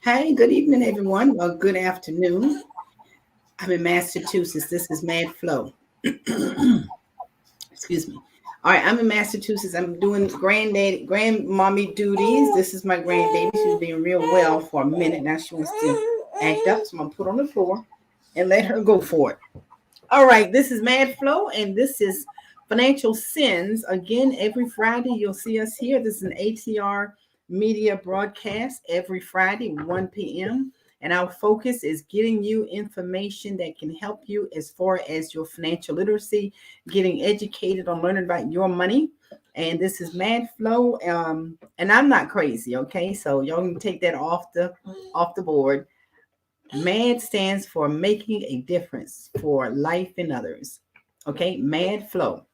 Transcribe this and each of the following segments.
Hey, good evening, everyone. Well, good afternoon. I'm in Massachusetts. This is Mad Flow. Excuse me. All right, I'm in Massachusetts. I'm doing grandmommy duties. This is my grandbaby. She's been real well for a minute. Now she wants to act up, so I'm going to put her on the floor and let her go for it. All right, this is Mad Flow, and this is Financial Sins. Again, every Friday, you'll see us here. This is an ATR media broadcast every Friday, 1 p.m. And our focus is getting you information that can help you as far as your financial literacy, getting educated on learning about your money. And this is Mad Flow. And I'm not crazy, okay? So y'all can take that off the board. MAD stands for making a difference for life and others. Okay, Mad Flow.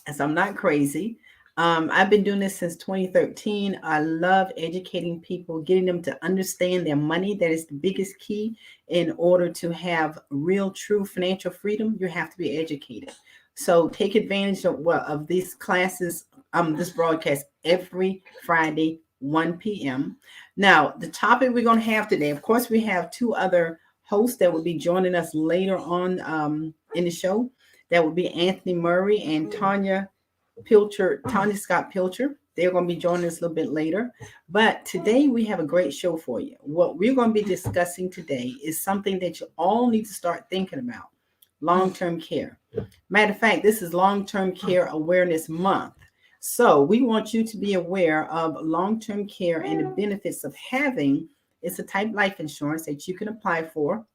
And so I'm not crazy. I've been doing this since 2013. I love educating people, getting them to understand their money. That is the biggest key. In order to have real, true financial freedom, you have to be educated. So take advantage of these classes, this broadcast every Friday, 1 p.m. Now, the topic we're going to have today, of course, we have two other hosts that will be joining us later on in the show. That will be Anthony Murray and Tanya Scott Pilcher. They're going to be joining us a little bit later. But today we have a great show for you. What we're going to be discussing today is something that you all need to start thinking about. Long-term care. Matter of fact, this is Long-Term Care Awareness Month. So we want you to be aware of long-term care and the benefits of having. It's a type of life insurance that you can apply for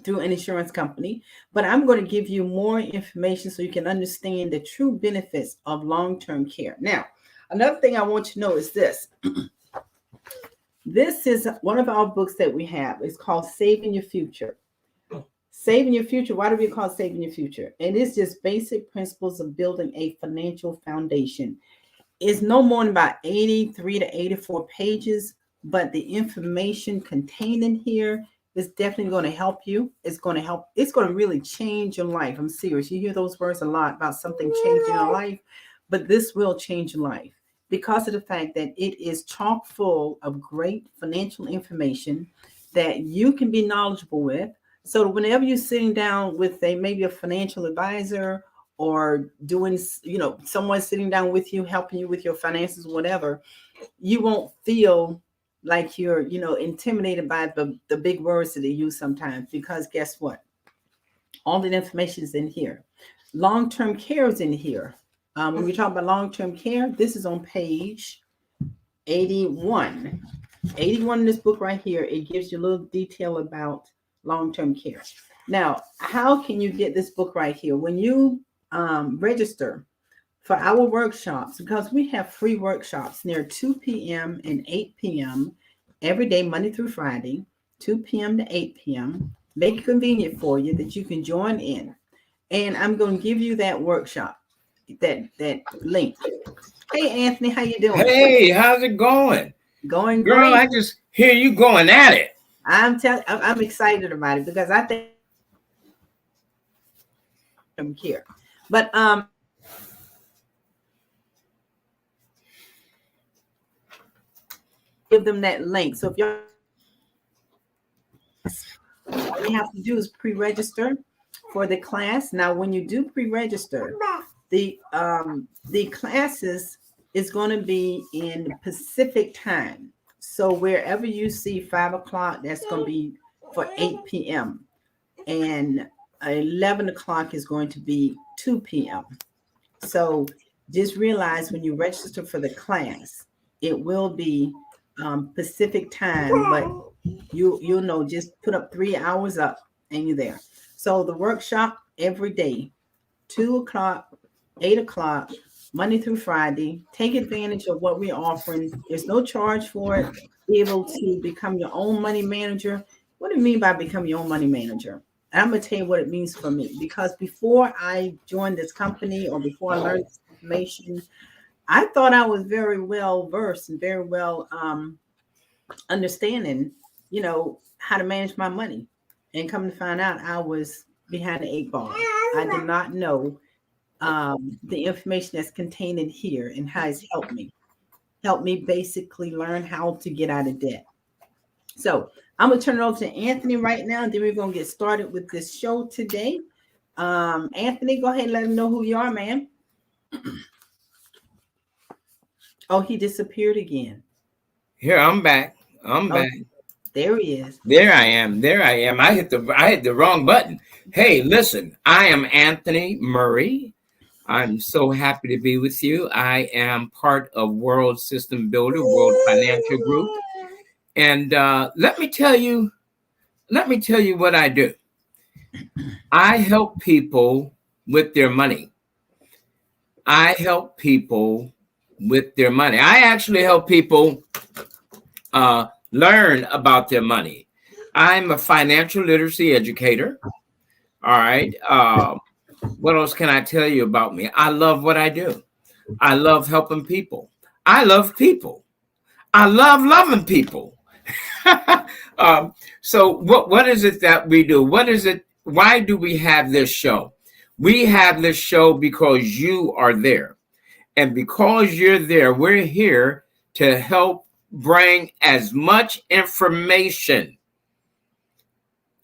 through an insurance company. But I'm going to give you more information so you can understand the true benefits of long-term care. Now, another thing I want you to know is this. This is one of our books that we have. It's called Saving Your Future. Saving Your Future. Why do we call it Saving Your Future? And it's just basic principles of building a financial foundation. It's no more than about 83 to 84 pages, but the information contained in here is definitely going to help you. It's going to really change your life. I'm serious. You hear those words a lot about something changing your life, but this will change your life because of the fact that it is chock full of great financial information that you can be knowledgeable with. So whenever you're sitting down with maybe a financial advisor or doing, someone sitting down with you, helping you with your finances, whatever, you won't feel like you're, intimidated by the big words that they use sometimes, because guess what? All the information is in here. Long-term care is in here. When we talk about long-term care, this is on page 81. 81 in this book right here. It gives you a little detail about long-term care. Now, how can you get this book right here? When you register for our workshops, because we have free workshops near 2 p.m. and 8 p.m. every day, Monday through Friday, 2 p.m. to 8 p.m. Make it convenient for you that you can join in. And I'm going to give you that workshop, that link. Hey, Anthony, how you doing? Hey, how's it going? Going Girl, great. I just hear you going at it. I'm excited about it, because I think I'm here. But give them that link. So if y'all, all you have to do is pre-register for the class. Now, when you do pre-register, the classes is going to be in Pacific time. So wherever you see 5 o'clock, that's going to be for 8 p.m. and 11 o'clock is going to be 2 p.m. So just realize when you register for the class, it will be Pacific time, but you'll know, just put up 3 hours up and you're there. So the workshop every day, 2 o'clock, 8 o'clock, Monday through Friday. Take advantage of what we're offering. There's no charge for it. Be able to become your own money manager. What do you mean by become your own money manager? And I'm going to tell you what it means for me, because before I joined this company, or before I learned this information, I thought I was very well versed and very well understanding, how to manage my money. And come to find out, I was behind the 8 ball. I did not know the information that's contained in here and how it's helped me basically learn how to get out of debt. So I'm going to turn it over to Anthony right now, and then we're going to get started with this show today. Anthony, go ahead and let him know who you are, man. Oh, he disappeared again. Here, I'm back. I'm back. There he is. There I am. I hit the wrong button. Hey, listen, I am Anthony Murray. I'm so happy to be with you. I am part of World System Builder, World Financial Group. And let me tell you what I do. I help people with their money. I actually help people learn about their money. I'm a financial literacy educator. All right. What else can I tell you about me? I love what I do. I love helping people. I love people. I love loving people. So what is it that we do? What is it? Why do we have this show? We have this show because you are there. And because you're there, we're here to help bring as much information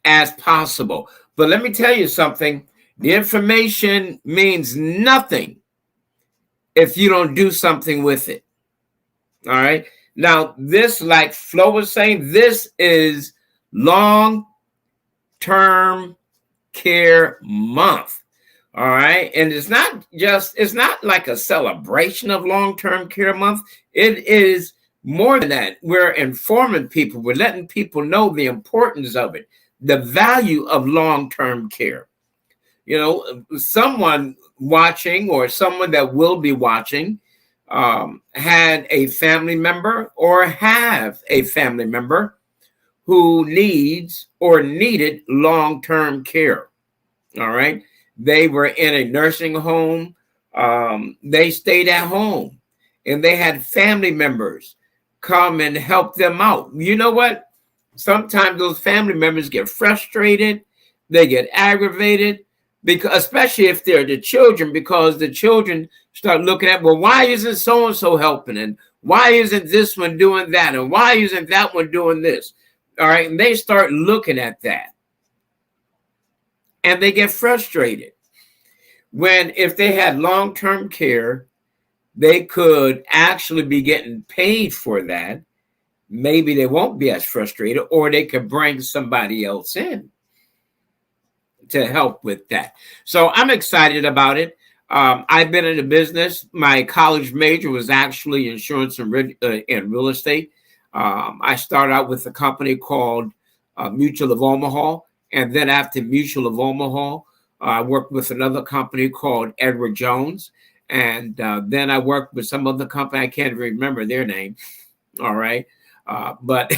as possible. But let me tell you something. The information means nothing if you don't do something with it. All right. Now, this, like Flo was saying, this is long-term care month. All right. And it's not like a celebration of long-term care month. It is more than that. We're informing people. We're letting people know the importance of it, the value of long-term care. Someone watching, or someone that will be watching, had a family member or have a family member who needs or needed long-term care. All right. They were in a nursing home. They stayed at home, and they had family members come and help them out. You know what? Sometimes those family members get frustrated. They get aggravated, because especially if they're the children, because the children start looking at, well, why isn't so-and-so helping? And why isn't this one doing that? And why isn't that one doing this? All right. And they start looking at that. and they get frustrated when, if they had long-term care, they could actually be getting paid for that. Maybe they won't be as frustrated, or they could bring somebody else in to help with that. So I'm excited about it. I've been in the business. My college major was actually insurance and real estate. I started out with a company called Mutual of Omaha. And then after Mutual of Omaha, I worked with another company called Edward Jones. And then I worked with some other company. I can't remember their name. All right. But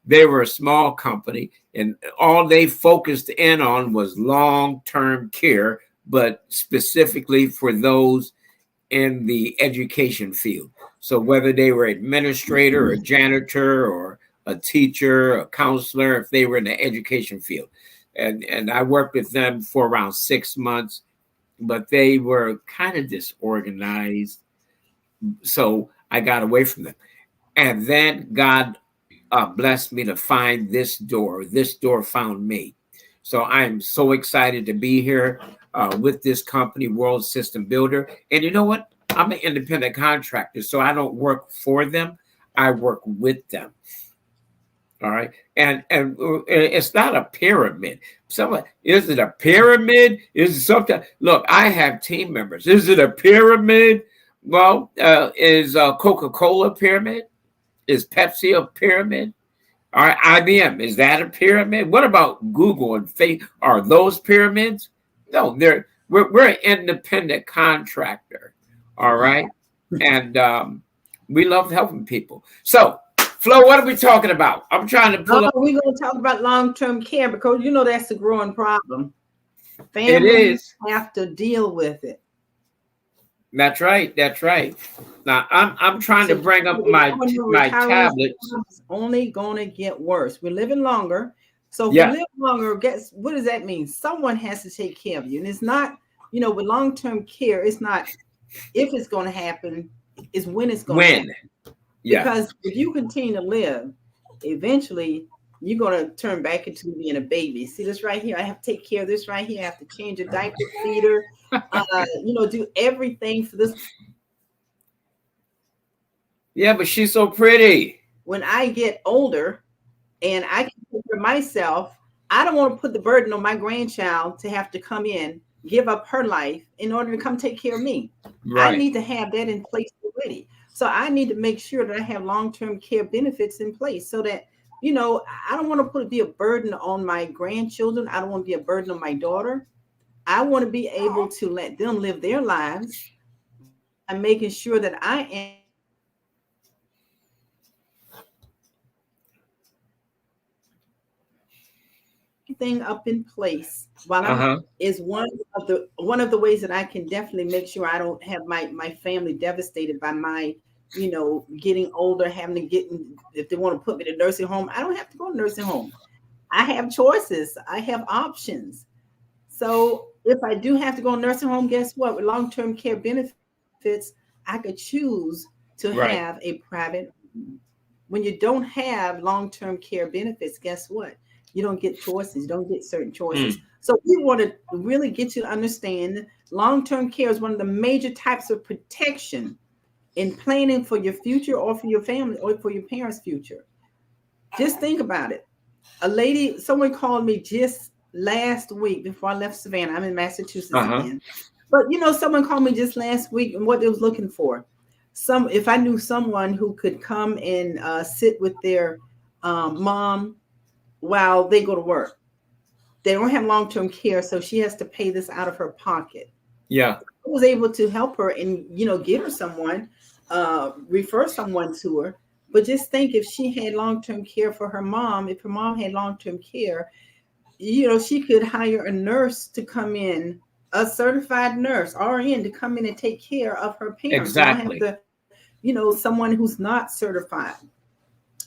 they were a small company, and all they focused in on was long-term care, but specifically for those in the education field. So whether they were administrator or janitor or a teacher, a counselor, if they were in the education field. And I worked with them for around 6 months, but they were kind of disorganized. So I got away from them. And then God blessed me to find this door. This door found me. So I'm so excited to be here with this company, World System Builder. And you know what? I'm an independent contractor, so I don't work for them. I work with them. All right. And it's not a pyramid. Someone, is it a pyramid? Is it something? Look, I have team members. Is it a pyramid? Well, is Coca-Cola a pyramid? Is Pepsi a pyramid? Or IBM, is that a pyramid? What about Google and Facebook? Are those pyramids? No, we're an independent contractor. All right. And we love helping people. So, Flo, what are we talking about? I'm trying to pull up. We're going to talk about long-term care because you know that's a growing problem. It Families is. have to deal with it. That's right. That's right. Now I'm trying to bring up my tablet. It's only gonna get worse. We're living longer. So if Yeah. we live longer, guess what does that mean? Someone has to take care of you. And it's not, with long-term care, it's not if it's gonna happen, it's when it's gonna happen. Yeah. Because if you continue to live, eventually you're gonna turn back into being a baby. See this right here? I have to take care of this right here. I have to change a diaper, feed her, do everything for this. Yeah, but she's so pretty. When I get older and I can take care of myself, I don't want to put the burden on my grandchild to have to come in, give up her life in order to come take care of me. Right. I need to have that in place already. So I need to make sure that I have long-term care benefits in place so that, I don't want to be a burden on my grandchildren. I don't want to be a burden on my daughter. I want to be able to let them live their lives and making sure that I am thing up in place while I'm is one of the ways that I can definitely make sure I don't have my family devastated by my getting older, having to if they want to put me to nursing home, I don't have to go to nursing home. I have choices. I have options. So if I do have to go to nursing home, guess what? With long-term care benefits, I could choose to have a private. When you don't have long-term care benefits, guess what? You don't get choices. You don't get certain choices. So we want to really get you to understand long-term care is one of the major types of protection in planning for your future or for your family or for your parents' future. Just think about it. Someone called me just last week before I left Savannah. I'm in Massachusetts again. But someone called me just last week and what they was looking for. If I knew someone who could come and sit with their mom while they go to work. They don't have long-term care, so she has to pay this out of her pocket. Yeah. I was able to help her and, get her someone, refer someone to her. But just think if she had long-term care for her mom, if her mom had long-term care, she could hire a nurse to come in, a certified nurse, RN, to come in and take care of her parents. Exactly. Don't have to, someone who's not certified.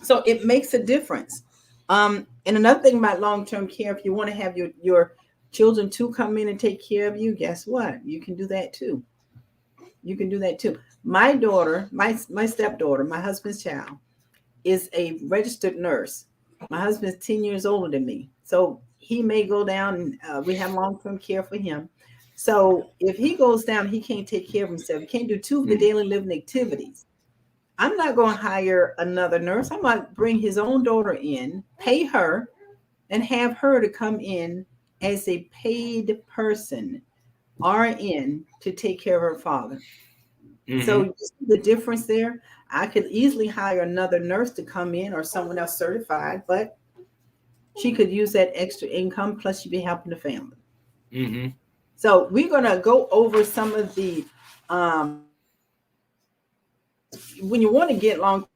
So it makes a difference. And another thing about long-term care, if you want to have your children to come in and take care of you, guess what? You can do that too. You can do that too. My daughter, my stepdaughter, my husband's child, is a registered nurse. My husband's 10 years older than me. So he may go down, and we have long-term care for him. So if he goes down, he can't take care of himself. He can't do two of the daily living activities. I'm not going to hire another nurse. I'm going to bring his own daughter in, pay her, and have her to come in as a paid person, RN, to take care of her father. So Mm-hmm. you see the difference there. I could easily hire another nurse to come in or someone else certified, but she could use that extra income, plus she'd be helping the family. Mm-hmm. So we're gonna go over some of the when you want to get long,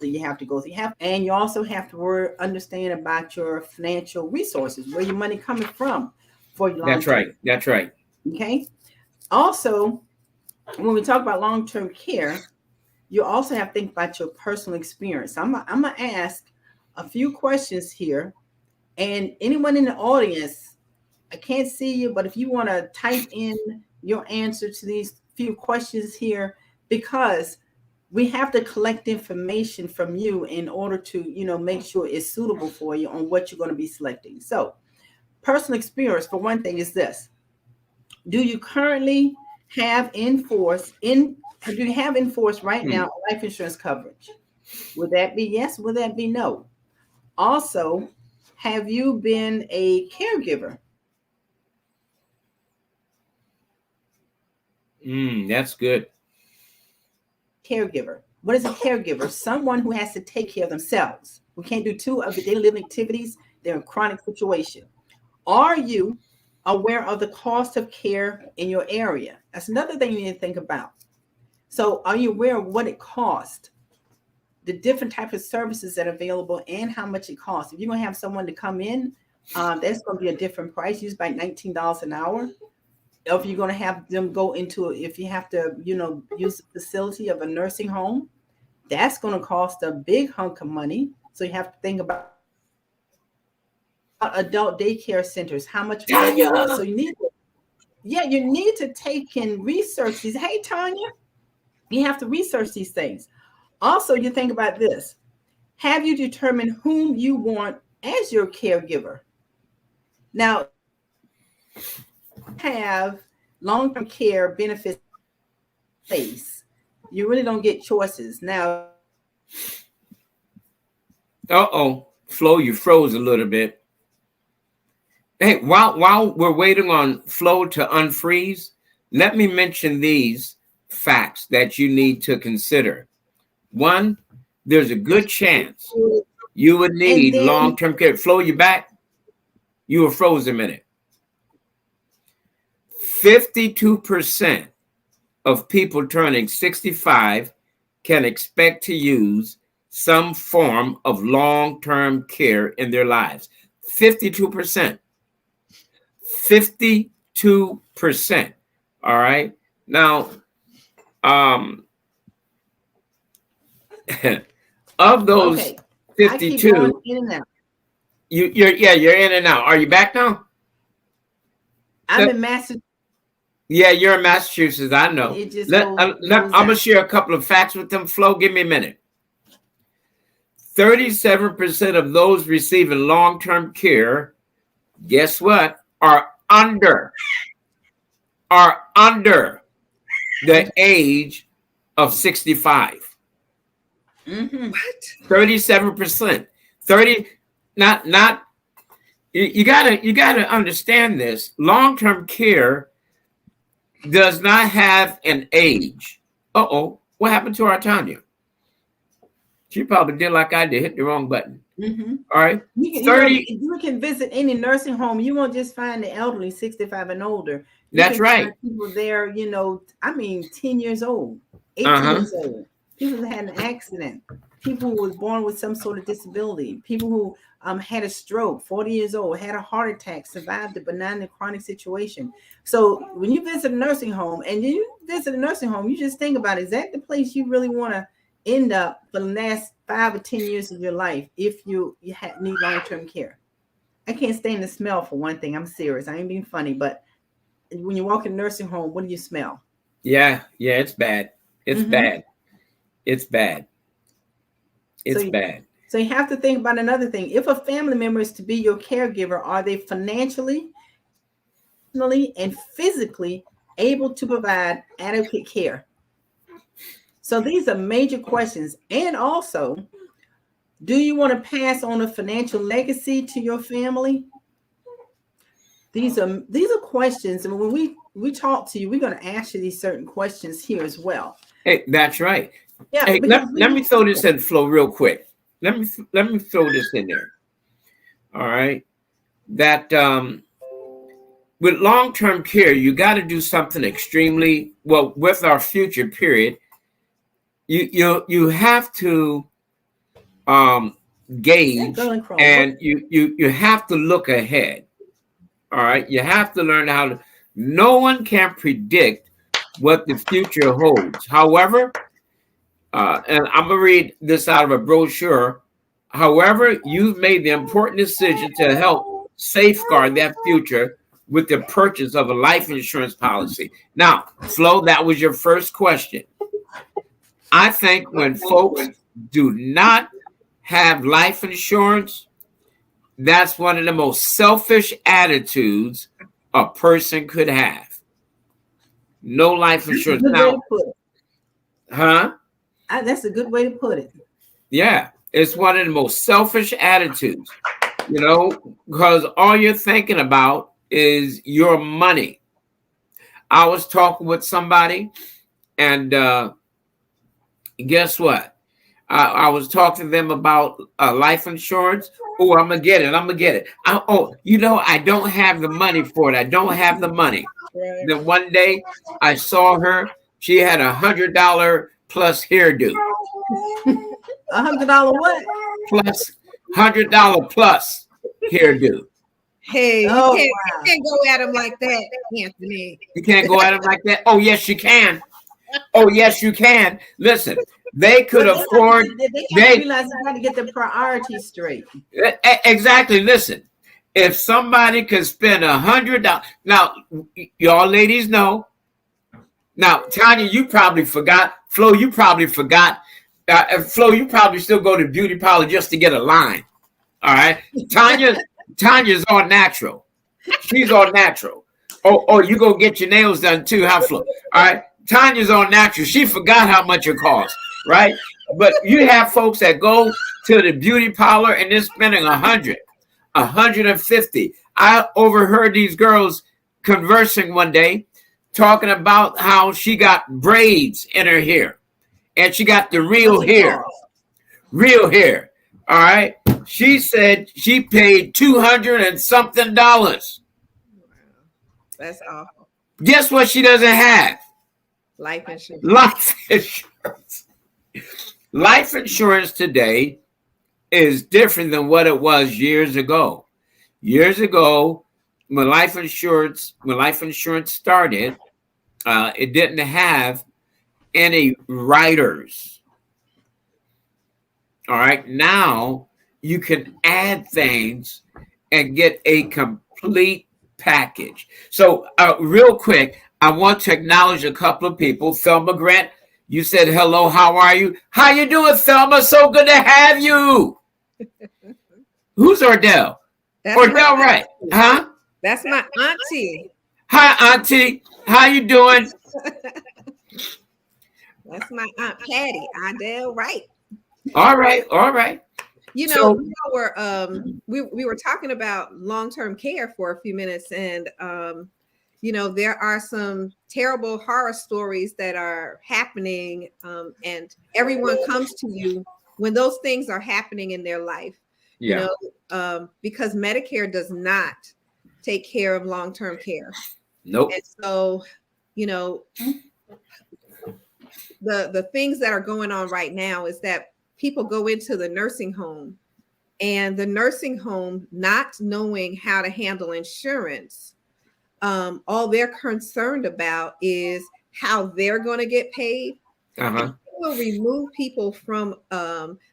you have to go through. And you also have to understand about your financial resources, where your money coming from for your long That's term. right. That's right. Okay. Also, when we talk about long term care, you also have to think about your personal experience. I'm gonna ask a few questions here, and anyone in the audience, I can't see you, but if you want to type in your answer to these few questions here, because we have to collect information from you in order to, make sure it's suitable for you on what you're going to be selecting. So, personal experience, for one thing, is this: Do you currently have in force do you have in force right Hmm. now life insurance coverage? Would that be yes? Would that be no? Also, have you been a caregiver? That's good. Caregiver. What is a caregiver? Someone who has to take care of themselves, who can't do two of the daily living activities. They're in chronic situation. Are you aware of the cost of care in your area? That's another thing you need to think about. So, are you aware of what it costs, the different types of services that are available, and how much it costs? If you're going to have someone to come in, that's going to be a different price, usually by $19 an hour. If you're going to have them go into, if you have to, use the facility of a nursing home, that's going to cost a big hunk of money. So you have to think about adult daycare centers, how much would that cost? So Tanya. you need to take and research these. Hey, Tanya, you have to research these things. Also, you think about this: have you determined whom you want as your caregiver? Now, have long-term care benefits in place, you really don't get choices. Now, Uh-oh. Flo, you froze a little bit. Hey, while we're waiting on Flo to unfreeze, let me mention these facts that you need to consider. One, there's a good chance you would and need then long-term care. Flo, you back? You were frozen a minute. 52% of people turning 65 can expect to use some form of long-term care in their lives. 52%. 52%. All right. Now, um, of those okay, I keep going 52, in and out. you're in and out. Are you back now? I'm in Massachusetts. Yeah, you're in Massachusetts. I know. It just goes I'm goes gonna out. share a couple of facts with them. Flo, give me a minute. 37% of those receiving long-term care, guess what, are under the age of 65. Mm-hmm. 37%. 30, not you gotta understand this. Long-term care does not have an age. Uh-oh, what happened to our Tanya? She probably did like I did, hit the wrong button. Mm-hmm. All right. If 30, you can visit any nursing home, you won't just find the elderly, 65 and older. You that's can find right. people there, 10 years old, 18 Uh-huh. years old, people that had an accident, people who was born with some sort of disability, people who had a stroke, 40 years old, had a heart attack, survived a benign and chronic situation. So when you visit a nursing home, you just think about, is that the place you really want to end up for the last 5 or 10 years of your life if you need long-term care? I can't stand the smell, for one thing. I'm serious. I ain't being funny, but when you walk in a nursing home, what do you smell? Yeah, it's bad. It's Mm-hmm. bad. It's bad. It's bad. So you have to think about another thing. If a family member is to be your caregiver, are they financially, emotionally, and physically able to provide adequate care? So these are major questions. And also, do you want to pass on a financial legacy to your family? These are questions, and when we talk to you, we're going to ask you these certain questions here as well. Hey, that's right. Yeah. Hey, let me throw this in flow real quick. Let me throw this in there. All right. That with long-term care, you got to do something extremely well with our future period. You have to gauge, and you have to look ahead. All right. You have to learn how to. No one can predict what the future holds. However, and I'm gonna read this out of a brochure. However, you've made the important decision to help safeguard that future with the purchase of a life insurance policy. Now, Flo, that was your first question. I think when folks do not have life insurance, that's one of the most selfish attitudes a person could have. No life insurance. Now, huh? That's a good way to put it. Yeah, it's one of the most selfish attitudes, because all you're thinking about is your money. I was talking with somebody, and guess what? I was talking to them about life insurance. Oh, I'm gonna get it. I don't have the money for it. I don't have the money. Right. Then one day I saw her. She had $100 plus hairdo. $100 what? Plus $100 plus hairdo. Hey, you can't go at him like that, Anthony. You can't go at him like that. Oh yes, you can. Oh yes, you can. Listen, they could afford. They realize they got to get the priorities straight. Exactly. Listen, if somebody could spend $100, now y'all ladies know. Now, Tanya, you probably forgot. Flo, you probably forgot. Flo, you probably still go to beauty parlor just to get a line. All right. Tanya's all natural. She's all natural. Oh, you go get your nails done too, huh, Flo? All right. Tanya's all natural. She forgot how much it costs, right? But you have folks that go to the beauty parlor and they're spending $100, $150. I overheard these girls conversing one day, talking about how she got braids in her hair, and she got the real hair. All right. She said she paid $200 and something. That's awful. Guess what she doesn't have? Life insurance. Life insurance today is different than what it was years ago. Years ago, when life insurance started, it didn't have any riders. All right. Now you can add things and get a complete package. So real quick, I want to acknowledge a couple of people. Thelma Grant, you said hello. How are you? How you doing, Thelma? So good to have you. Who's Ordell? Ordell, right? Huh? That's my auntie. Hi, auntie. How you doing? That's my aunt Patty. Ordell, right? All right. You know, we were talking about long-term care for a few minutes, and there are some terrible horror stories that are happening, and everyone comes to you when those things are happening in their life. Yeah. Because Medicare does not take care of long-term care. Nope. And so, the things that are going on right now is that people go into the nursing home, and the nursing home, not knowing how to handle insurance, all they're concerned about is how they're going to get paid. Uh-huh. Will remove people from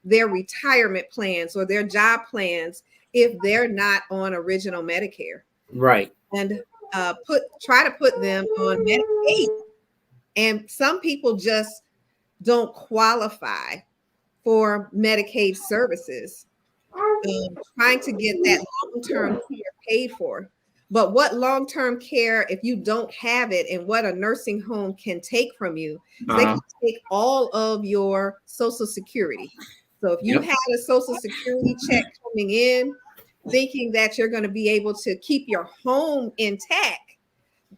their retirement plans or their job plans if they're not on original Medicare. Right. And try to put them on Medicaid. And some people just don't qualify for Medicaid services, trying to get that long-term care paid for. But what long-term care, if you don't have it, and what a nursing home can take from you, is they can take all of your Social Security. So if you had a Social Security check coming in, thinking that you're going to be able to keep your home intact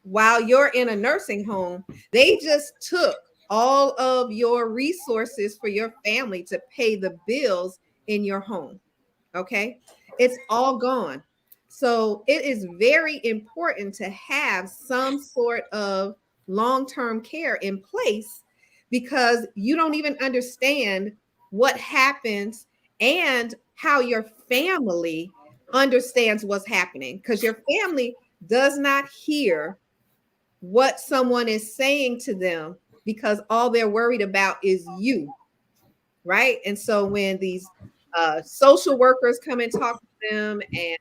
while you're in a nursing home, they just took all of your resources for your family to pay the bills in your home. Okay, it's all gone. So it is very important to have some sort of long-term care in place, because you don't even understand what happens and how your family understands what's happening, because your family does not hear what someone is saying to them, because all they're worried about is you, right? And so when these social workers come and talk to them, and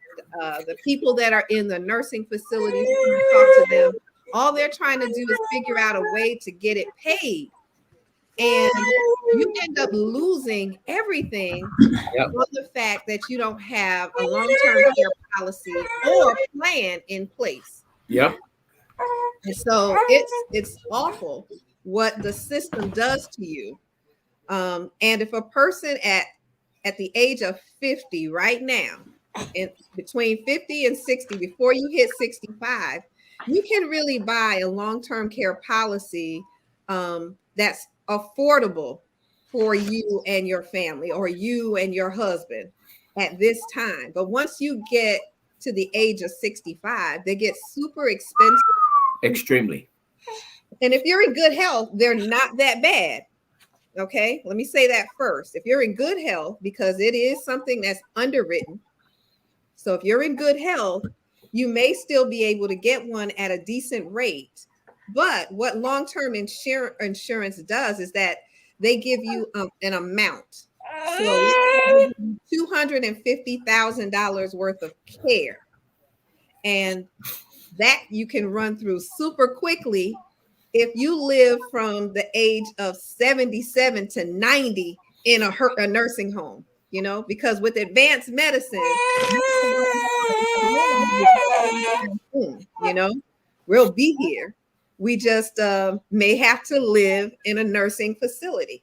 the people that are in the nursing facilities come and talk to them, all they're trying to do is figure out a way to get it paid. And you end up losing everything on the fact that you don't have a long-term care policy or plan in place. Yep. And so it's awful what the system does to you. And if a person at the age of 50 right now, in between 50 and 60, before you hit 65, you can really buy a long-term care policy that's affordable for you and your family, or you and your husband at this time. But once you get to the age of 65, they get super expensive. Extremely. And if you're in good health, they're not that bad. Okay, let me say that first. If you're in good health, because it is something that's underwritten. So if you're in good health, you may still be able to get one at a decent rate. But what long-term insurance does is that they give you an amount. So $250,000 worth of care. And that you can run through super quickly if you live from the age of 77 to 90 in a nursing home, because with advanced medicine, we'll be here. We just may have to live in a nursing facility.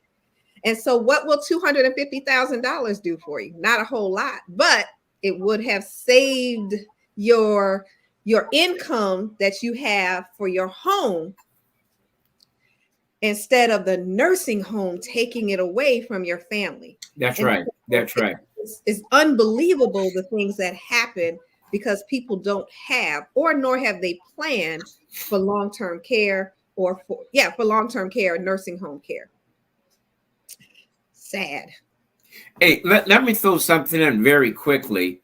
And so what will $250,000 do for you? Not a whole lot, but it would have saved your income that you have for your home, instead of the nursing home taking it away from your family. That's right. That's right. It's unbelievable the things that happen because people don't have, or nor have they planned for long-term care, or for long-term care, nursing home care. Sad. Hey, let me throw something in very quickly.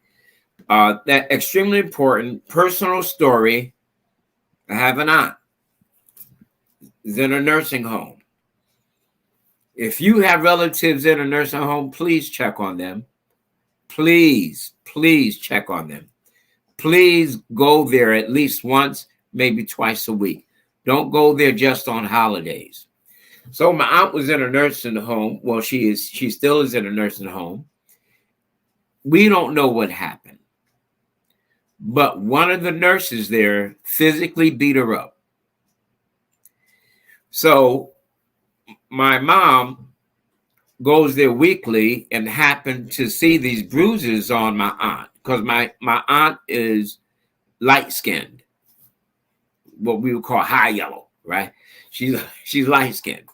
That extremely important personal story. I have an aunt is in a nursing home. If you have relatives in a nursing home, please check on them. Please check on them. Please go there at least once, maybe twice a week. Don't go there just on holidays. So my aunt was in a nursing home. Well, she still is in a nursing home. We don't know what happened, but one of the nurses there physically beat her up. So my mom goes there weekly and happened to see these bruises on my aunt, because my aunt is light-skinned, what we would call high yellow, right? She's light-skinned.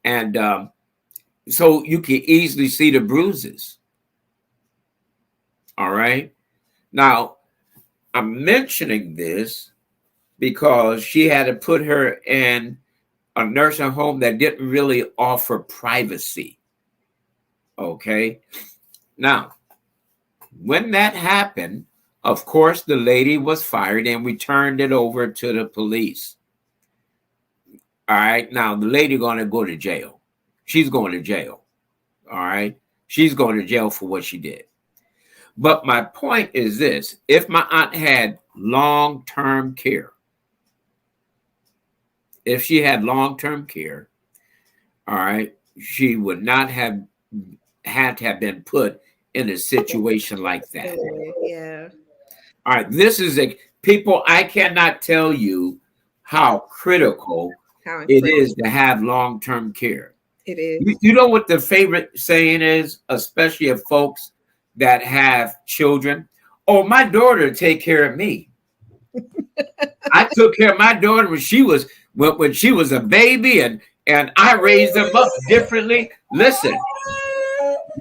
And so you can easily see the bruises. All right. Now, I'm mentioning this because she had to put her in a nursing home that didn't really offer privacy. Okay. Now, when that happened, of course, the lady was fired and we turned it over to the police. All right. Now, the lady going to go to jail. She's going to jail. All right. She's going to jail for what she did. But my point is this: if my aunt had long-term care, all right, she would not have had to have been put in a situation like that. Yeah. All right, this is a people. I cannot tell you how critical How it incredible is to have long-term care. it is. You know what the favorite saying is, especially of folks that have children? Oh, my daughter take care of me. I took care of my daughter when she was a baby, and I raised them up differently. Listen,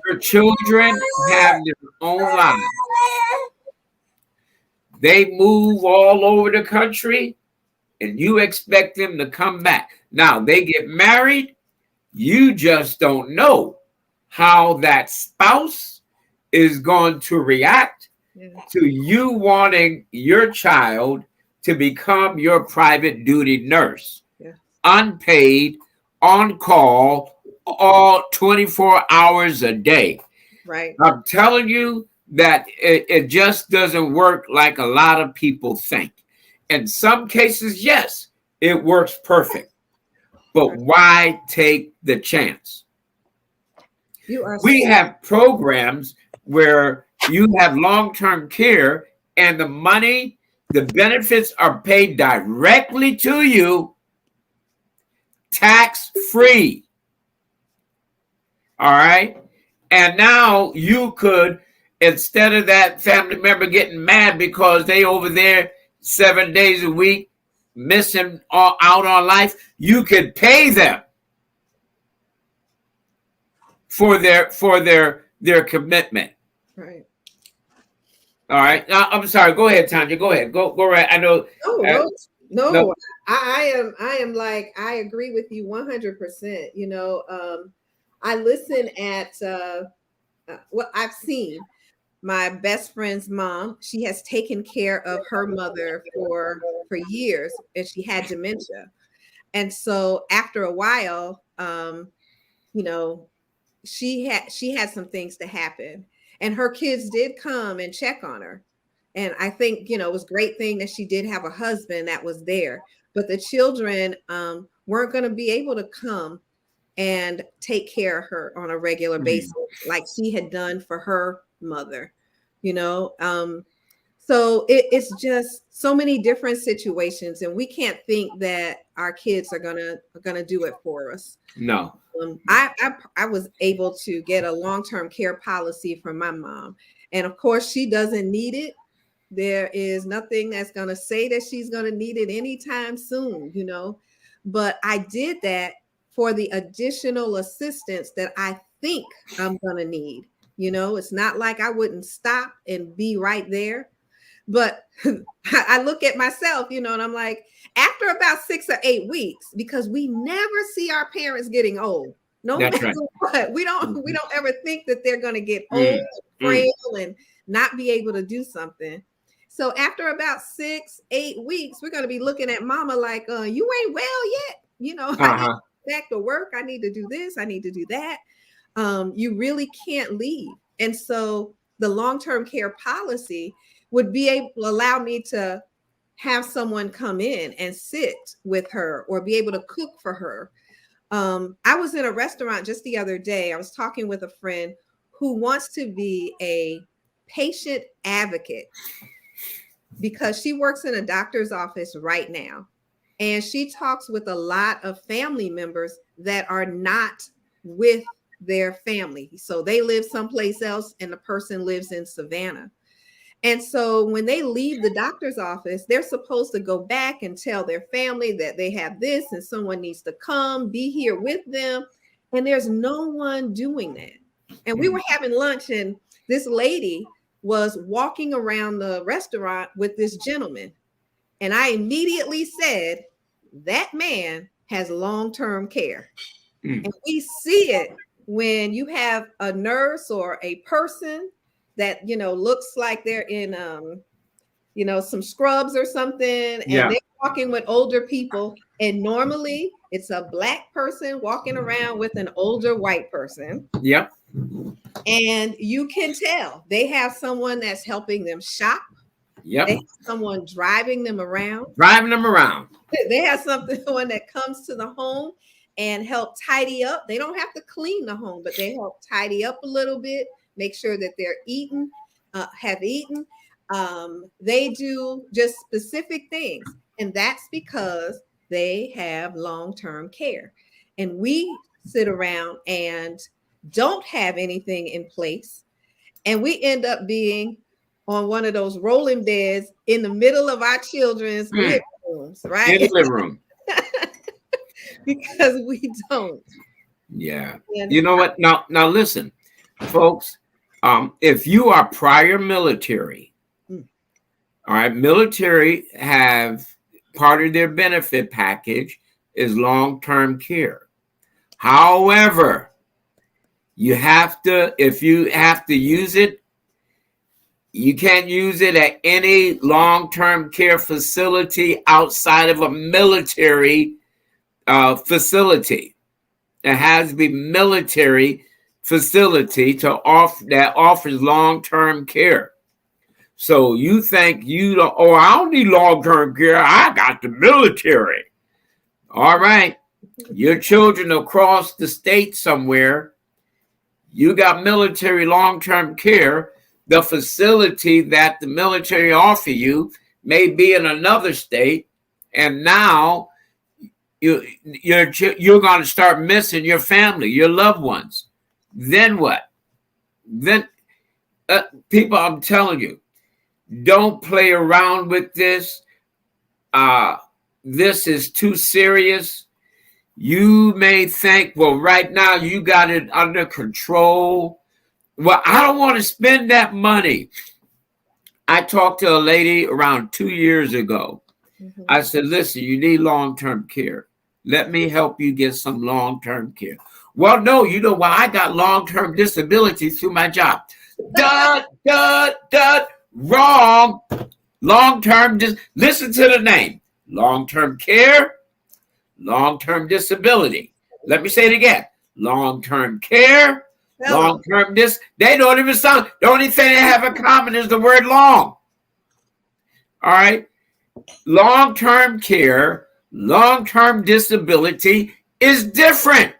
your children have their own lives. They move all over the country, and you expect them to come back. Now they get married. You just don't know how that spouse is going to react to you wanting your child to become your private duty nurse, unpaid, on call, all 24 hours a day. Right. I'm telling you that it just doesn't work like a lot of people think. In some cases, yes, it works perfect. But why take the chance? We have programs where you have long-term care and the money, the benefits are paid directly to you, tax-free. All right? And now you could, instead of that family member getting mad because they over there 7 days a week missing out on life, you could pay them for their commitment. Right. All right. Now, I'm sorry. Go ahead, Tanya. Go ahead. Go right. I know. No. I am like, I agree with you 100%. You know, I listen at what I've seen. My best friend's mom, she has taken care of her mother for years, and she had dementia. And so after a while, you know, she had some things to happen, and her kids did come and check on her. And I think, you know, it was a great thing that she did have a husband that was there, but the children weren't going to be able to come and take care of her on a regular basis like she had done for her mother, you know. So it's just so many different situations, and we can't think that our kids are gonna do it for us. No. I was able to get a long-term care policy from my mom, and of course she doesn't need it. There is nothing that's going to say that she's going to need it anytime soon, you know. But I did that for the additional assistance that I think I'm going to need. You know, it's not like I wouldn't stop and be right there. But I look at myself, you know, and I'm like, after about 6 or 8 weeks, because we never see our parents getting old. No matter what, we don't ever think that they're going to get old, frail, and not be able to do something. So after about 6, 8 weeks, we're going to be looking at mama like, you ain't well yet. You know, I need to go back to work. I need to do this. I need to do that. You really can't leave. And so the long-term care policy would be able to allow me to have someone come in and sit with her or be able to cook for her. I was in a restaurant just the other day. I was talking with a friend who wants to be a patient advocate because she works in a doctor's office right now. And she talks with a lot of family members that are not with their family. So they live someplace else and the person lives in Savannah. And so when they leave the doctor's office, they're supposed to go back and tell their family that they have this and someone needs to come be here with them. And there's no one doing that. And we were having lunch and this lady was walking around the restaurant with this gentleman. And I immediately said, that man has long-term care. And we see it when you have a nurse or a person that, you know, looks like they're in, you know, some scrubs or something, and they're walking with older people. And normally it's a Black person walking around with an older white person. Yep. And you can tell they have someone that's helping them shop. Yep. They have someone driving them around. Driving them around. They have someone that comes to the home and help tidy up. They don't have to clean the home, but they help tidy up a little bit, make sure that they're eaten, have eaten. They do just specific things. And that's because they have long-term care. And we sit around and don't have anything in place. And we end up being on one of those rolling beds in the middle of our children's living rooms, right? In the living room. Because we don't. Yeah. And You know what? Now listen, folks. If you are prior military, all right, military have part of their benefit package is long-term care. However, you have to, if you have to use it, you can't use it at any long-term care facility outside of a military facility. It has to be military facility that offers long-term care. So you think you don't, oh, I don't need long-term care. I got the military. All right. Your children across the state somewhere, you got military long-term care. The facility that the military offer you may be in another state, and now you're going to start missing your family, your loved ones. Then what? Then people, I'm telling you, don't play around with this. This is too serious. You may think, well, right now you got it under control. Well, I don't want to spend that money. I talked to a lady around 2 years ago. I said, listen, you need long-term care. Let me help you get some long-term care. Well, no, you know why? I got long-term disability through my job. Wrong. Long-term, listen to the name. Long-term care, long-term disability. Let me say it again. Long-term care, long-term they don't even sound, the only thing they have in common is the word long. All right. Long-term care, long-term disability is different.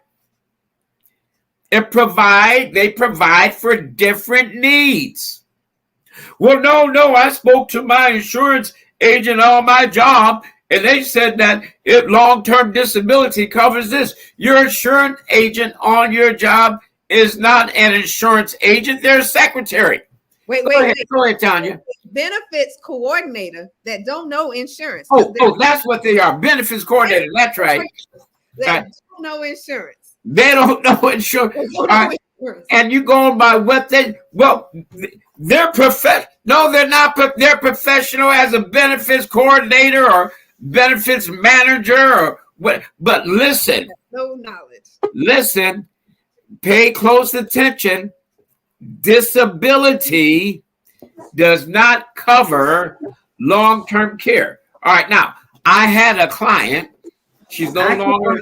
They provide for different needs. Well, no, I spoke to my insurance agent on my job, and they said that long-term disability covers this. Your insurance agent on your job is not an insurance agent. They're a secretary. Wait. Go ahead, Tanya. Benefits coordinator that don't know insurance. Oh, that's what they are. Benefits coordinator. That's right. That don't know insurance. They don't know insurance. And you going by what they're no, they're not. They're professional as a benefits coordinator or benefits manager or what. But listen, no knowledge. Listen, pay close attention. Disability does not cover long-term care. All right, now I had a client. She's no longer.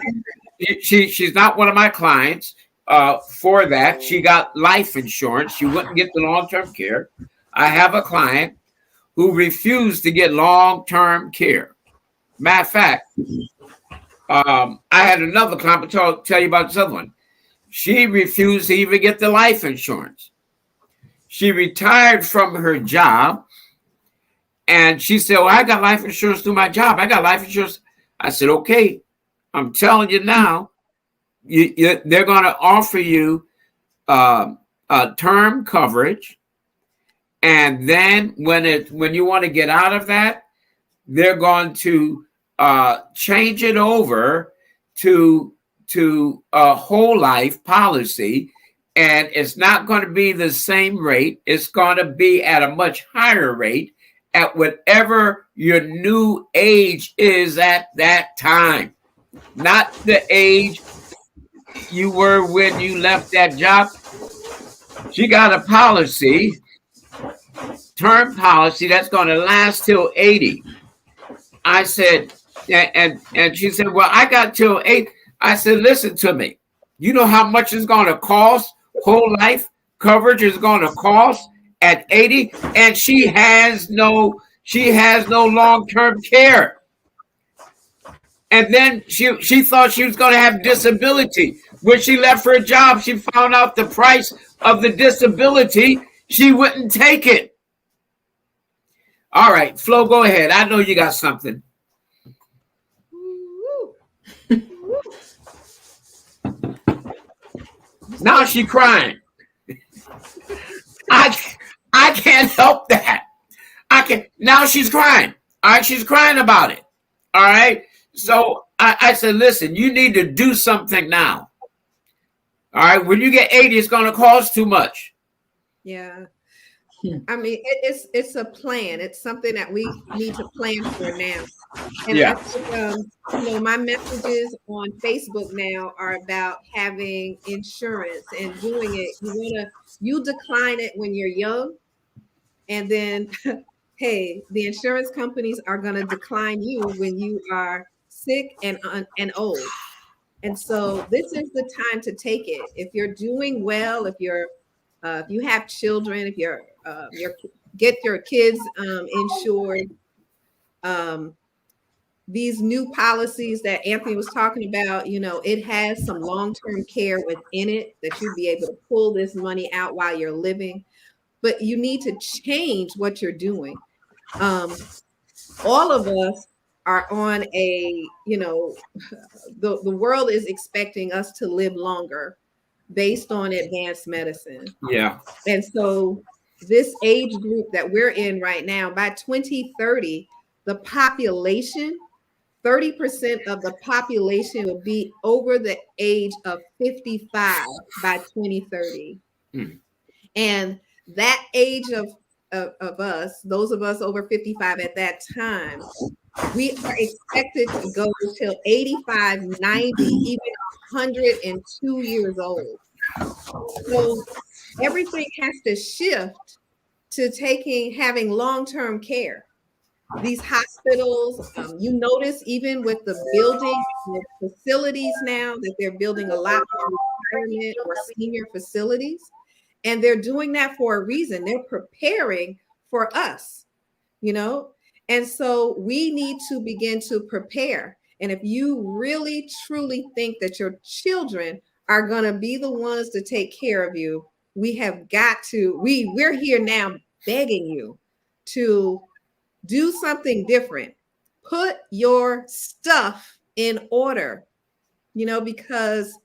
She's not one of my clients. For that, she got life insurance. She wouldn't get the long-term care. I have a client who refused to get long-term care. Matter of fact, I had another client, but I'll tell you about this other one. She refused to even get the life insurance. She retired from her job, and she said, well, I got life insurance through my job. I got life insurance. I said, okay, I'm telling you now, they're going to offer you term coverage, and then when you want to get out of that, they're going to change it over to a whole life policy, and it's not going to be the same rate. It's going to be at a much higher rate at whatever your new age is at that time, not the age you were when you left that job. She got a policy, term policy, that's going to last till 80. I said, and she said, well, I got till 8. I said, listen to me. You know how much it's going to cost? Whole life coverage is going to cost at 80, and she has no long-term care. And then she thought she was going to have disability. When she left her job, she found out the price of the disability. She wouldn't take it. All right, Flo, go ahead. I know you got something. Now she's crying. I can't help that. Now she's crying. All right, she's crying about it. All right. So I said, listen, you need to do something now. All right. When you get 80, it's going to cost too much. Yeah. I mean, it's a plan. It's something that we need to plan for now. And Yeah. I think, my messages on Facebook now are about having insurance and doing it. You decline it when you're young, and then, hey, the insurance companies are going to decline you when you are sick and old. And so this is the time to take it. If you're doing well, if you have children, if you're get your kids insured. These new policies that Anthony was talking about, it has some long-term care within it that you'd be able to pull this money out while you're living, but you need to change what you're doing. All of us are on the world is expecting us to live longer based on advanced medicine. Yeah. And so this age group that we're in right now, by 2030, the population, 30% of the population will be over the age of 55 by 2030. And that age of us, those of us over 55 at that time, we are expected to go till 85, 90, even 102 years old. So everything has to shift to having long-term care. These hospitals, you notice even with the building, the facilities now that they're building a lot more retirement or senior facilities, and they're doing that for a reason. They're preparing for us, and so we need to begin to prepare. And if you really, truly think that your children are going to be the ones to take care of you, we have got to, we're here now begging you to do something different. Put your stuff in order, because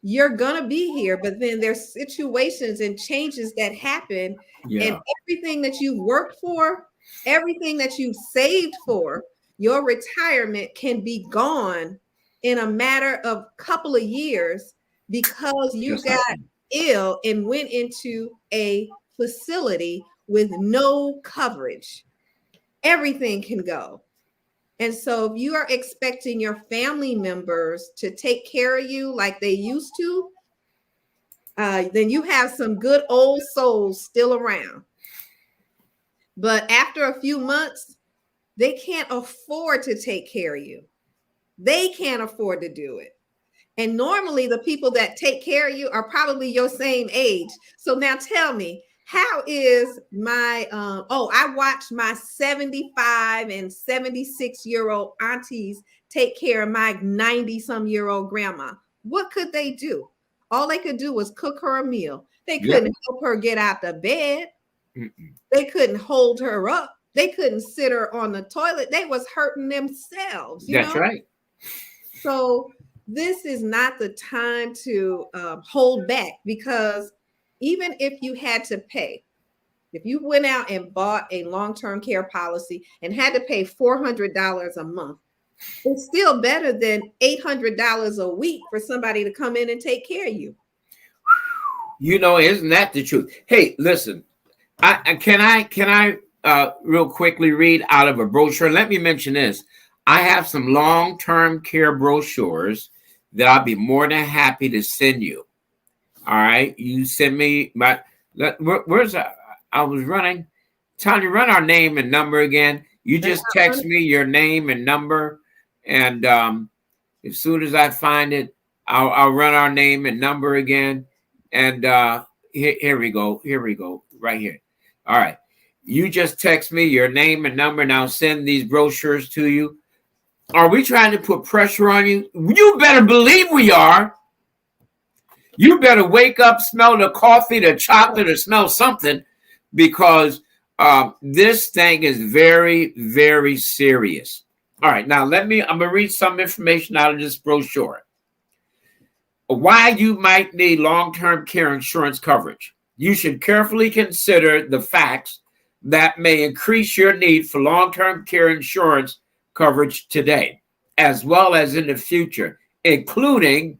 you're going to be here, but then there's situations and changes that happen. Yeah. And everything that you've worked for, everything that you've saved for, your retirement can be gone in a matter of a couple of years because you got ill and went into a facility with no coverage. Everything can go. And so if you are expecting your family members to take care of you like they used to, then you have some good old souls still around. But after a few months, they can't afford to take care of you. They can't afford to do it. And normally the people that take care of you are probably your same age. So now tell me, how is my, I watched my 75 and 76-year-old aunties take care of my 90-some-year-old grandma. What could they do? All they could do was cook her a meal. They couldn't help her get out the bed. They couldn't hold her up. They couldn't sit her on the toilet. They was hurting themselves. That's right. So this is not the time to hold back, because even if you had to pay, if you went out and bought a long-term care policy and had to pay $400 a month, it's still better than $800 a week for somebody to come in and take care of you. Isn't that the truth? Hey, listen, can I real quickly read out of a brochure? Let me mention this. I have some long-term care brochures that I'll be more than happy to send you. All right, you send me where's I was running. Tanya, run our name and number again. You just text me your name and number, and as soon as I find it, I'll run our name and number again. And here we go. Here we go. Right here. All right. You just text me your name and number, and I'll send these brochures to you. Are we trying to put pressure on you? You better believe we are. You better wake up, smell the coffee, the chocolate, or smell something, because this thing is very, very serious. All right, now I'm going to read some information out of this brochure. Why you might need long-term care insurance coverage. You should carefully consider the facts that may increase your need for long-term care insurance coverage today, as well as in the future, including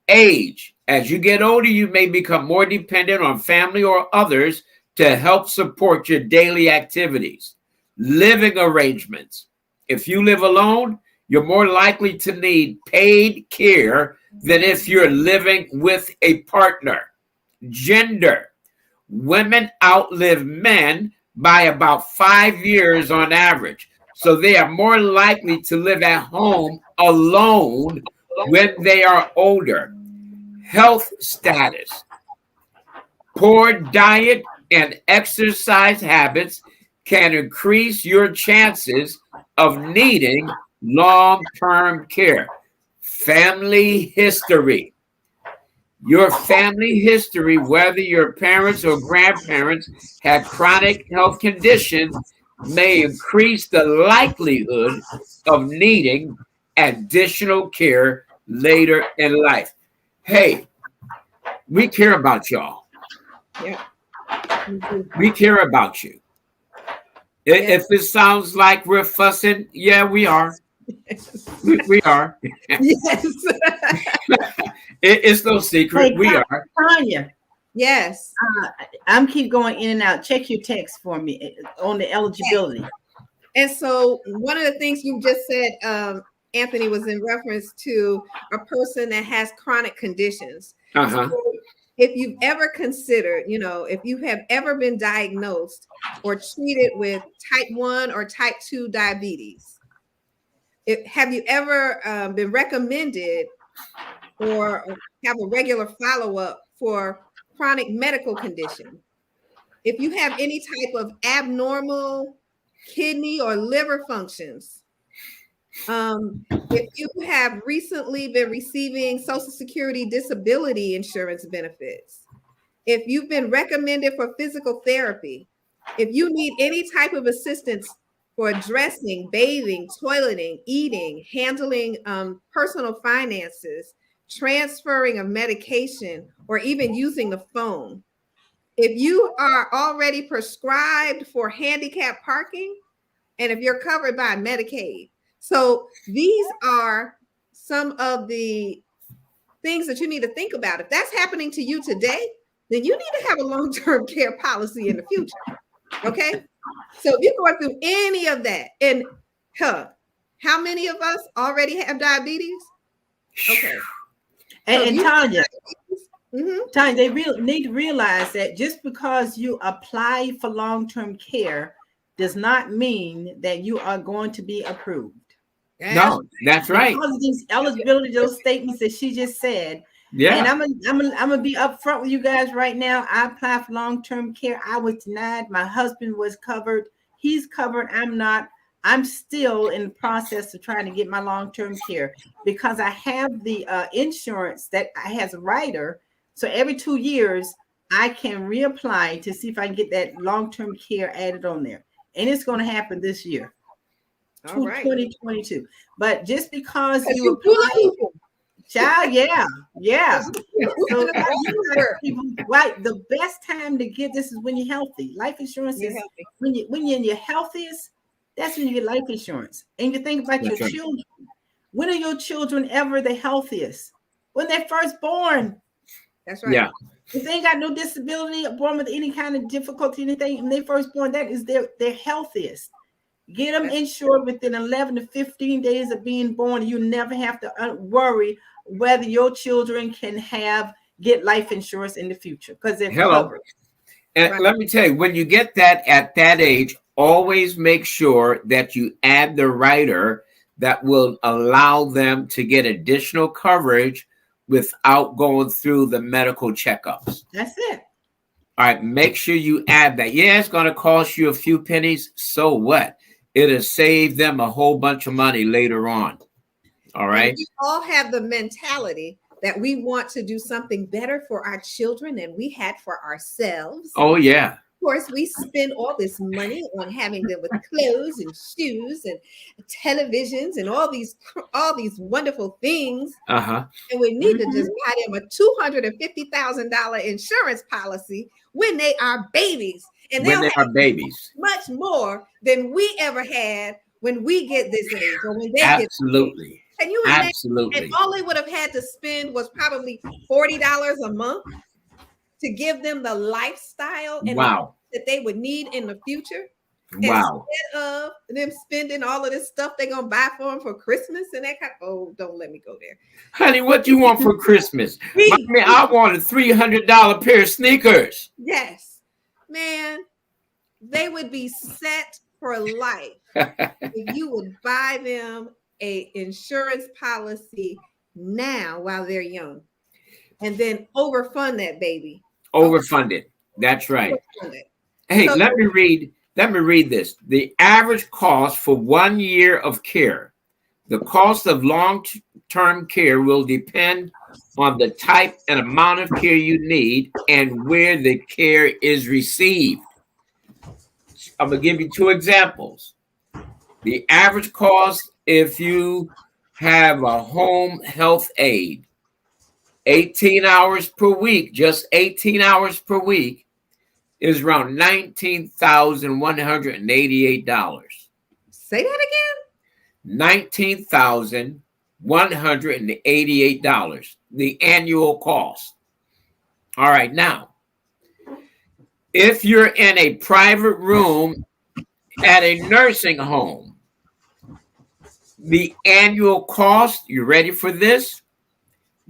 age. As you get older, you may become more dependent on family or others to help support your daily activities. Living arrangements. If you live alone, you're more likely to need paid care than if you're living with a partner. Gender. Women outlive men by about 5 years on average. So they are more likely to live at home alone when they are older. Health status. Poor diet and exercise habits can increase your chances of needing long-term care. Family history. Your family history, whether your parents or grandparents had chronic health conditions, may increase the likelihood of needing additional care later in life. Hey, we care about y'all. Yeah. We care about you. If it sounds like we're fussing, yeah, we are. We are. Yes. It's no secret. Hey, We are. Tanya, Yes. I'm keep going in and out. Check your text for me on the eligibility. And so one of the things you just said, Anthony, was in reference to a person that has chronic conditions. Uh-huh. So if you've ever considered, if you have ever been diagnosed or treated with type 1 or type 2 diabetes, have you ever been recommended or have a regular follow-up for chronic medical condition? If you have any type of abnormal kidney or liver functions, if you have recently been receiving Social Security disability insurance benefits, if you've been recommended for physical therapy, if you need any type of assistance for dressing, bathing, toileting, eating, handling personal finances, transferring of medication, or even using the phone, if you are already prescribed for handicap parking, and if you're covered by Medicaid. So these are some of the things that you need to think about. If that's happening to you today, then you need to have a long-term care policy in the future. Okay? So if you're going through any of that, and how many of us already have diabetes? Okay. And Tanya, Mm-hmm. Tanya, they need to realize that just because you apply for long-term care does not mean that you are going to be approved. No, that's right. Because of these eligibility, those statements that she just said. Yeah. And I'm gonna be upfront with you guys right now. I applied for long-term care. I was denied. My husband was covered. He's covered. I'm not. I'm still in the process of trying to get my long-term care because I have the insurance that has a rider. So every 2 years, I can reapply to see if I can get that long-term care added on there. And it's going to happen this year, 2022. But just because you apply, child, yeah. So right, the best time to get this is when you're healthy. Life insurance is when you're in your healthiest. That's when you get life insurance. And you think about your children. When are your children ever the healthiest? When they're first born. That's right. Yeah. If they ain't got no disability, born with any kind of difficulty, anything, when they first born, that is their healthiest. Get them insured within 11 to 15 days of being born. You never have to worry whether your children can get life insurance in the future because they're covered. And let me tell you, when you get that at that age, always make sure that you add the rider that will allow them to get additional coverage without going through the medical checkups. That's it. All right, make sure you add that. Yeah, it's going to cost you a few pennies. So what? it'll save them a whole bunch of money later on. All right. And we all have the mentality that we want to do something better for our children than we had for ourselves. Oh, yeah. Of course, we spend all this money on having them with clothes and shoes and televisions and all these wonderful things. Uh-huh. And we need to just buy them a $250,000 insurance policy when they are babies. And When they are babies. much more than we ever had when we get this age or when they Absolutely. get. Can you imagine? Absolutely. And all they would have had to spend was probably $40 a month to give them the lifestyle and Wow. that they would need in the future. Wow. Instead of them spending all of this stuff they're gonna buy for them for Christmas and that kind. Oh, don't let me go there, Honey, what do you want for Christmas? Mommy, I want a $300 pair of sneakers. Yes, man, they would be set for life if you would buy them a insurance policy now while they're young, and then overfund that baby. Overfunded. That's right. Overfund it. Hey, So- let me read this. The average cost for 1 year of care. The cost of long-term care will depend on the type and amount of care you need and where the care is received. I'm going to give you 2 examples. The average cost if you have a home health aide, 18 hours per week, just 18 hours per week, is around $19,188. Say that again. $19,188, the annual cost. All right, now, if you're in a private room at a nursing home, the annual cost, you ready for this?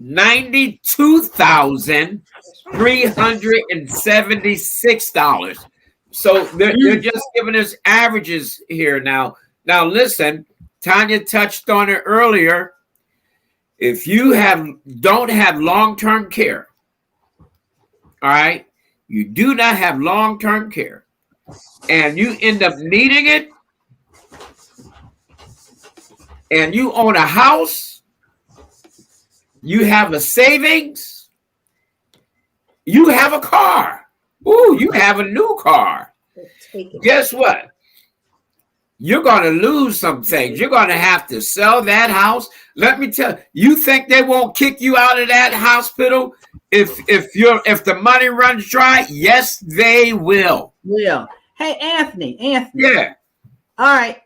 $92,376. So they're just giving us averages here now. Now listen, Tanya touched on it earlier. If you don't have long-term care, all right, you do not have long-term care, and you end up needing it, and you own a house, you have a savings, you have a car. Ooh, you have a new car. Guess what? You're going to lose some things. You're going to have to sell that house. Let me tell you, you think they won't kick you out of that hospital if the money runs dry? Yes, they will. Will. Hey, Anthony. Yeah. All right.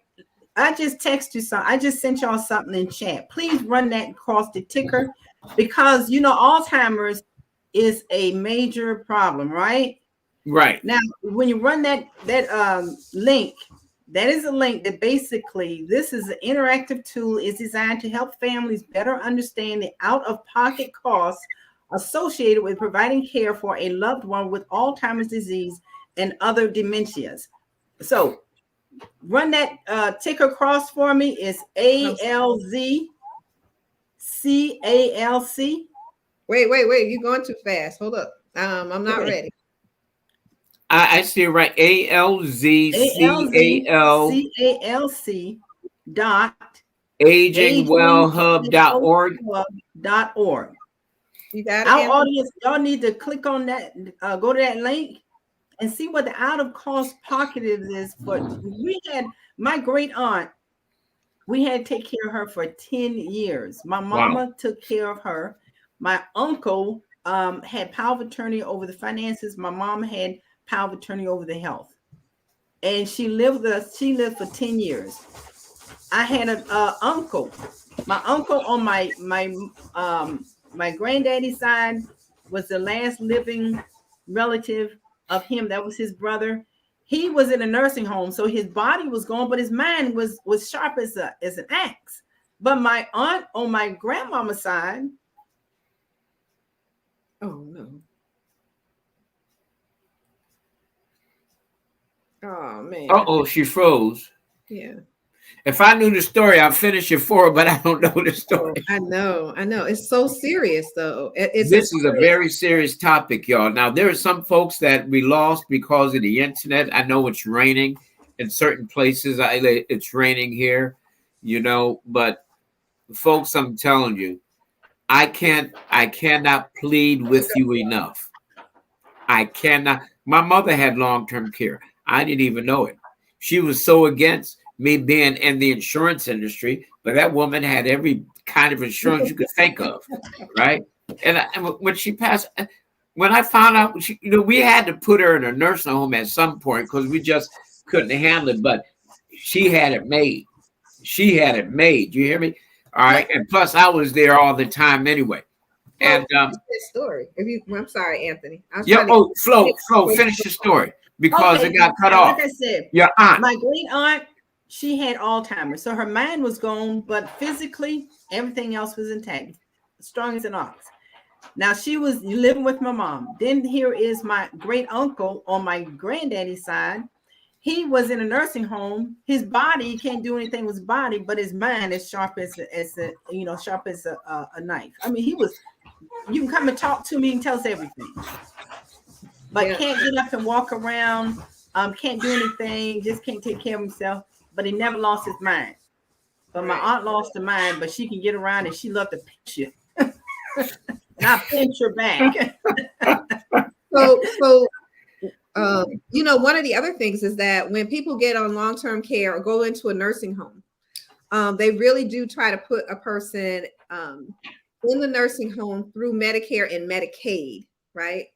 I just texted you something. I just sent y'all something in chat. Please run that across the ticker because Alzheimer's is a major problem, right? Right. Now, when you run that link, that is a link that basically this is an interactive tool. Is designed to help families better understand the out-of-pocket costs associated with providing care for a loved one with Alzheimer's disease and other dementias. So run that ticker cross for me. It's ALZCALC. Wait. You're going too fast. Hold up. I'm not ready. I see it right. ALZCALC dot agingwellhub.org. You got it. Our audience, y'all need to click on that, go to that link and see what the out of cost pocket is for. We had my great aunt, we had to take care of her for 10 years. My mama took care of her. My uncle had power of attorney over the finances. My mom had power of attorney over the health. And she lived with us. She lived for 10 years. I had an uncle. My uncle on my granddaddy's side was the last living relative of him. That was his brother. He was in a nursing home, so his body was gone, but his mind was sharp as an axe. But my aunt on my grandmama's side. Oh no. Oh man. Uh-oh, she froze. Yeah. If I knew the story, I'd finish it for her, but I don't know the story. I know. It's so serious, though. This is a very serious topic, y'all. Now, there are some folks that we lost because of the internet. I know it's raining, in certain places. It's raining here, but folks, I'm telling you, I cannot plead with you enough. I cannot. My mother had long-term care. I didn't even know it. She was so against me being in the insurance industry, but that woman had every kind of insurance you could think of, right? And when she passed, when I found out, we had to put her in a nursing home at some point because we just couldn't handle it. But she had it made. She had it made. You hear me? All right. And plus, I was there all the time anyway. And this story. I'm sorry, Anthony. Flo, finish the story because it got cut off. Like I said, your aunt, my great aunt, she had Alzheimer's, so her mind was gone, but physically everything else was intact, strong as an ox. Now she was living with my mom. Then here is my great uncle on my granddaddy's side. He was in a nursing home. His body can't do anything with his body, but his mind is sharp as a knife. I mean, he was. You can come and talk to me and tell us everything, but can't get up and walk around. Can't do anything. Just can't take care of himself. But he never lost his mind. But my aunt lost her mind, but she can get around and she loved to pinch you. And I pinch her back. So one of the other things is that when people get on long-term care or go into a nursing home, they really do try to put a person in the nursing home through Medicare and Medicaid, right?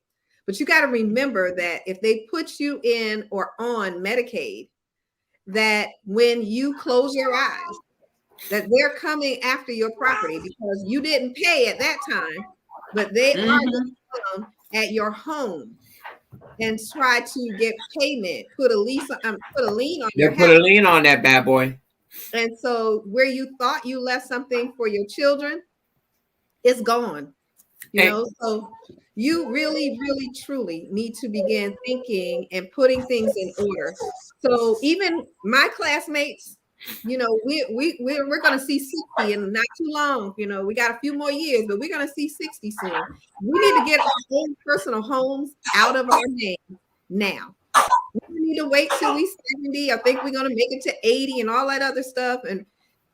But you got to remember that if they put you in or on Medicaid, that when you close your eyes, that they're coming after your property because you didn't pay at that time, but they are going to come at your home and try to get payment, put a lien on your house. Put a lien on that bad boy. And so where you thought you left something for your children, it's gone. So you really, really, truly need to begin thinking and putting things in order. So even my classmates, we're going to see 60 in not too long. We got a few more years, but we're going to see 60 soon. We need to get our own personal homes out of our name now. We need to wait till we 70. I think we're going to make it to 80 and all that other stuff. And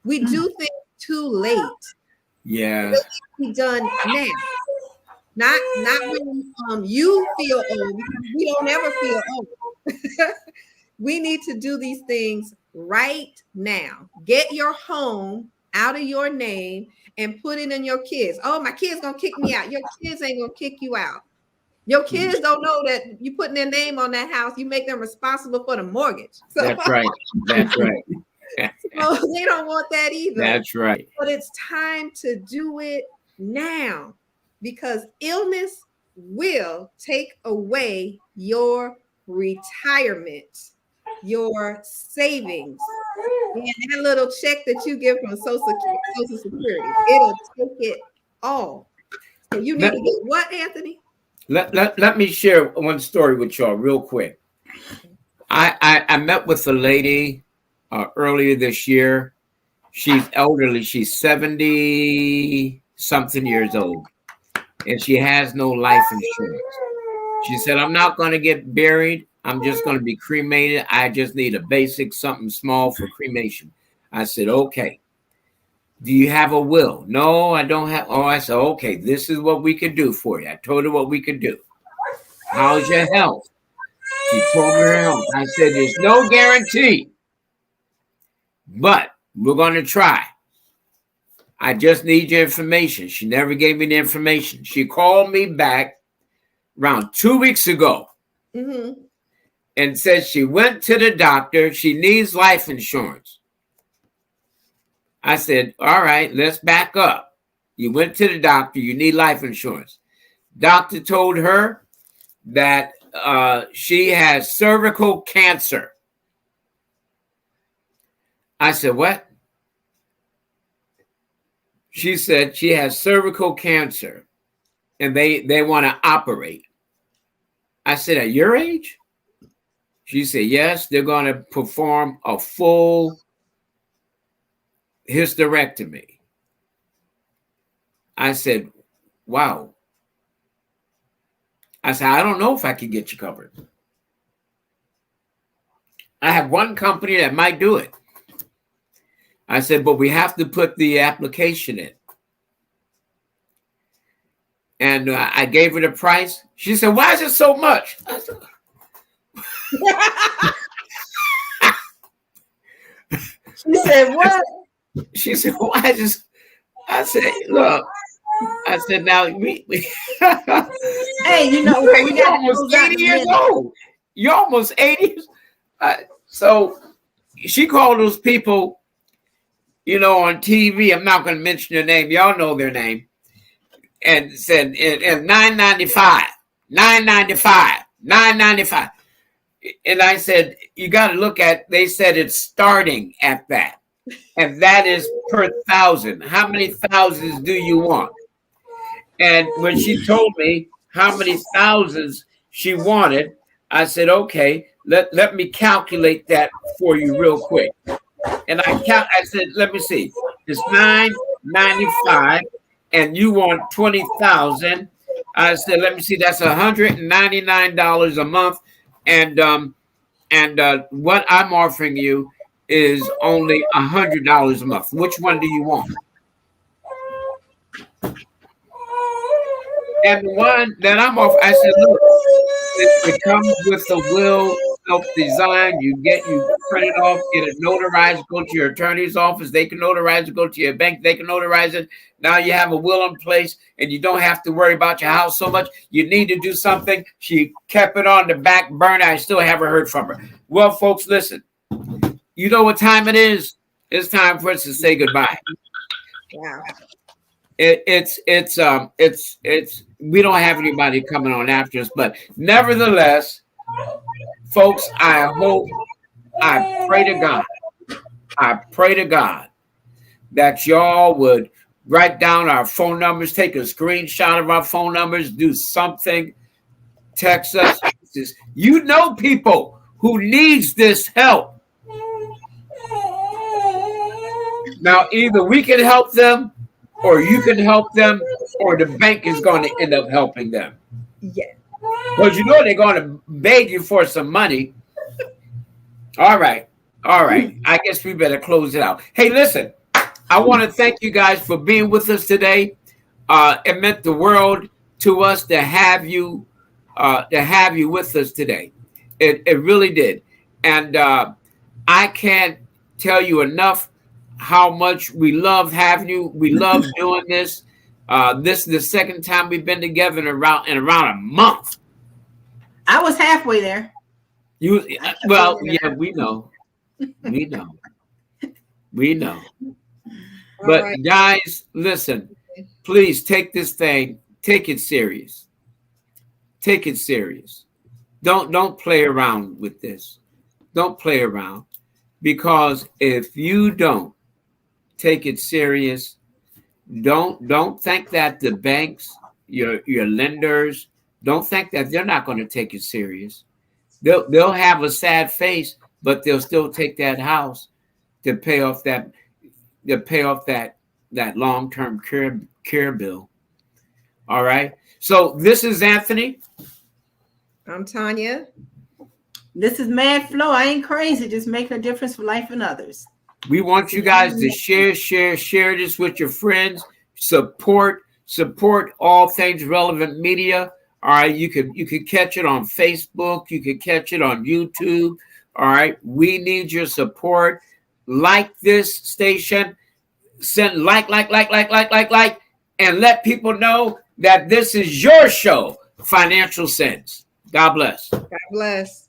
we do things too late. Yeah. It needs to be done now. Not when you feel old. We don't ever feel old. We need to do these things right now. Get your home out of your name and put it in your kids. Oh, my kids gonna kick me out. Your kids ain't gonna kick you out. Your kids don't know that you putting their name on that house. You make them responsible for the mortgage. So, that's right. That's right. So they don't want that either. That's right. But it's time to do it now because illness will take away your retirement, your savings, and that little check that you get from Social Security. It'll take it all. So you need to get what, Anthony? Let me share one story with y'all real quick. I met with a lady earlier this year. She's elderly. She's 70 something years old, and she has no life insurance. She said, I'm not going to get buried. I'm just going to be cremated. I just need a basic something small for cremation. I said, okay. Do you have a will? No, I don't have. Oh, I said, okay, this is what we could do for you. I told her what we could do. How's your health? She told me her health. I said, there's no guarantee, but we're going to try. I just need your information. She never gave me the information. She called me back around 2 weeks ago and said she went to the doctor. She needs life insurance. I said, all right, let's back up. You went to the doctor. You need life insurance. Doctor told her that she has cervical cancer. I said, what? She said she has cervical cancer and they want to operate. I said, at your age? She said, yes, they're going to perform a full hysterectomy. I said, wow. I said, I don't know if I can get you covered. I have one company that might do it. I said, but we have to put the application in. And I gave her the price. She said, why is it so much? I said, She said, what? she said, why is this? I said, look. I said, now, we Hey, you know, you're almost 80 years old. You're almost 80. So she called those people, you know, on TV. I'm not going to mention their name. Y'all know their name. And said, and $9.95, $9.95, $9.95. And I said, you got to look at, they said it's starting at that. And that is per thousand. How many thousands do you want? And when she told me how many thousands she wanted, I said, okay, let me calculate that for you real quick. And I said, let me see. It's $9.95 and you want 20,000. I said, let me see, that's $199 a month. And what I'm offering you is only $100 a month. Which one do you want? And the one that I'm off, I said, look, it comes with the will self-design. You print it off, get it notarized, go to your attorney's office. They can notarize it, go to your bank, they can notarize it. Now you have a will in place and you don't have to worry about your house so much. You need to do something. She kept it on the back burner. I still haven't heard from her. Well, folks, listen, you know what time it is? It's time for us to say goodbye. Wow. It's we don't have anybody coming on after us, but nevertheless, folks, I pray to God that y'all would write down our phone numbers, take a screenshot of our phone numbers, do something, text us. You know people who needs this help. Now, either we can help them, or you can help them, or the bank is going to end up helping them. Yeah. Because you know they're going to beg you for some money. All right. I guess we better close it out. Hey, listen, I want to thank you guys for being with us today. It meant the world to us to have you with us today. It really did. And I can't tell you enough how much we love having you. We love doing this. This is the second time we've been together in around a month. I was halfway there. Well, yeah, we know. But right. guys, listen, please take this thing, take it serious. Take it serious. Don't play around with this. Don't play around, because if you don't take it serious, don't think that the banks, your lenders, don't think that they're not going to take it serious. They'll have a sad face, but they'll still take that house to pay off that long-term care bill. All right. So this is Anthony. I'm Tanya. This is Mad Flow. I ain't crazy, just making a difference for life and others. We want you guys to share this with your friends. Support all things relevant media. All right, you could catch it on Facebook. You could catch it on YouTube. All right, we need your support. Like this station. Send like, and let people know that this is your show, Financial Sense. God bless. God bless.